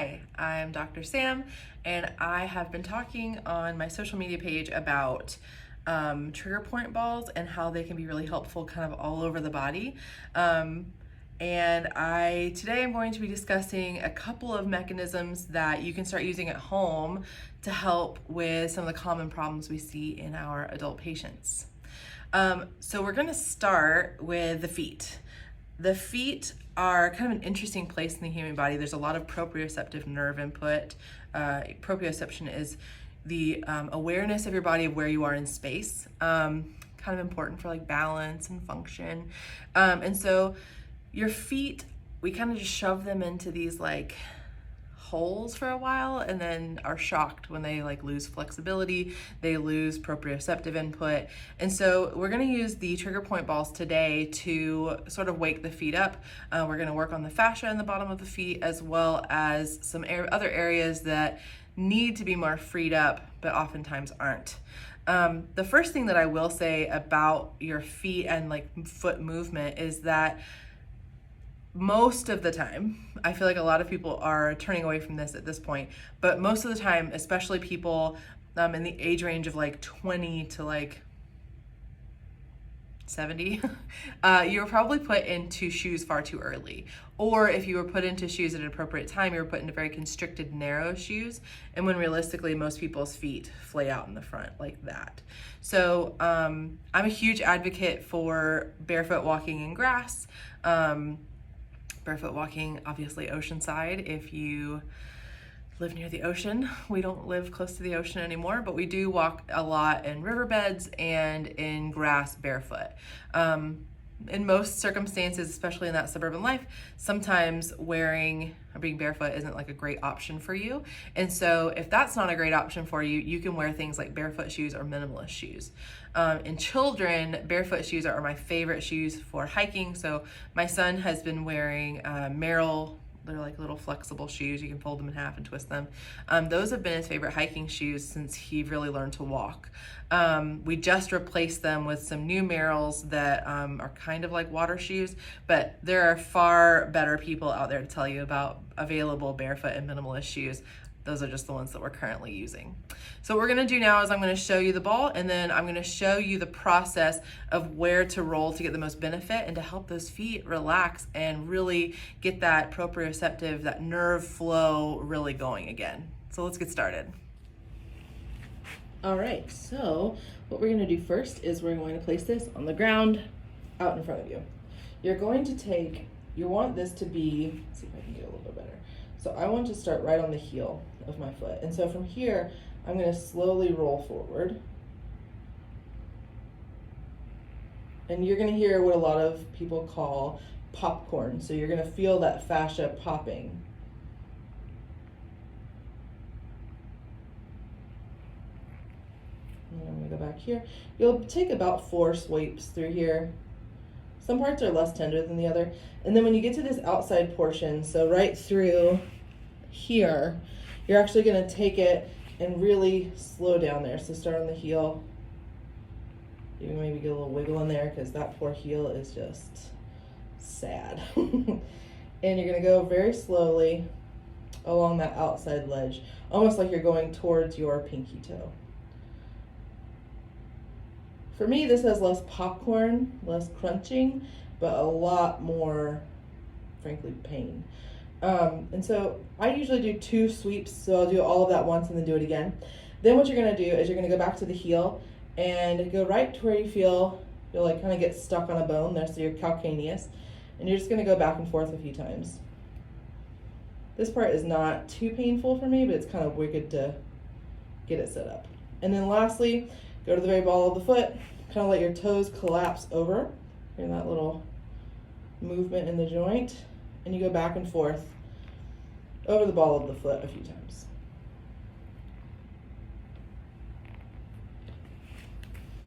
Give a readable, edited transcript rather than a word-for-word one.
Hi, I'm Dr. Sam, and I have been talking on my social media page about trigger point balls and how they can be really helpful kind of all over the body. Today I'm going to be discussing a couple of mechanisms that you can start using at home to help with some of the common problems we see in our adult patients. So we're going to start with the feet. The feet are kind of an interesting place in the human body. There's a lot of proprioceptive nerve input. Proprioception is the awareness of your body of where you are in space. Kind of important for like balance and function. And so your feet, we kind of just shove them into these like holes for a while and then are shocked when they like lose flexibility, they lose proprioceptive input. And so we're going to use the trigger point balls today to sort of wake the feet up. We're going to work on the fascia in the bottom of the feet as well as some other areas that need to be more freed up but oftentimes aren't. The first thing that I will say about your feet and like foot movement is that most of the time, I feel like a lot of people are turning away from this at this point, but most of the time, especially people in the age range of like 20 to like 70, you were probably put into shoes far too early. Or if you were put into shoes at an appropriate time, you were put into very constricted, narrow shoes. And when realistically, most people's feet flay out in the front like that. So I'm a huge advocate for barefoot walking in grass. Barefoot walking, obviously oceanside. If you live near the ocean, we don't live close to the ocean anymore, but we do walk a lot in riverbeds and in grass barefoot. In most circumstances, especially in that suburban life, sometimes wearing or being barefoot isn't like a great option for you. And so if that's not a great option for you, you can wear things like barefoot shoes or minimalist shoes. In children, barefoot shoes are my favorite shoes for hiking. So my son has been wearing Merrell. They're like little flexible shoes. You can fold them in half and twist them. Those have been his favorite hiking shoes since he really learned to walk. We just replaced them with some new Merrells that are kind of like water shoes, but there are far better people out there to tell you about available barefoot and minimalist shoes. Those are just the ones that we're currently using. So what we're gonna do now is I'm gonna show you the ball, and then I'm gonna show you the process of where to roll to get the most benefit and to help those feet relax and really get that proprioceptive, that nerve flow really going again. So let's get started. All right, so what we're gonna do first is we're going to place this on the ground out in front of you. You're going to take, you want this to be, let's see if I can get a little bit better. So I want to start right on the heel of my foot. And so from here, I'm going to slowly roll forward. And you're going to hear what a lot of people call popcorn. So you're going to feel that fascia popping. And I'm going to go back here. You'll take about 4 sweeps through here. Some parts are less tender than the other. And then when you get to this outside portion, so right through here, you're actually going to take it and really slow down there. So start on the heel. You can maybe get a little wiggle in there because that poor heel is just sad. And you're going to go very slowly along that outside ledge, almost like you're going towards your pinky toe. For me, this has less popcorn, less crunching, but a lot more, frankly, pain. And so I usually do 2 sweeps, so I'll do all of that once and then do it again. Then what you're going to do is you're going to go back to the heel and go right to where you feel you'll like kind of get stuck on a bone there, so you're calcaneus, and you're just going to go back and forth a few times. This part is not too painful for me, but it's kind of wicked to get it set up. And then lastly, go to the very ball of the foot, kind of let your toes collapse over. Hear that little movement in the joint, and you go back and forth over the ball of the foot a few times.